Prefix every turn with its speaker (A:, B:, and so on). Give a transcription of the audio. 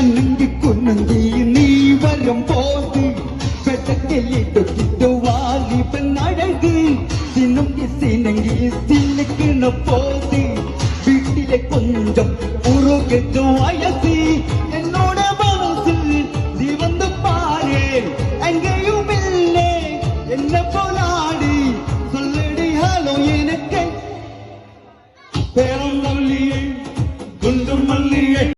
A: அண்ணங்கி குன்னங்கி நீ வரும் போது பெட்டக்கெல்லி தொட்டிட்டு வாலிபன் அழகு சினுங்கி சினங்கி சின்னுக்குன போது வீட்டிலே கொஞ்சம் உருகிட்டு வயசு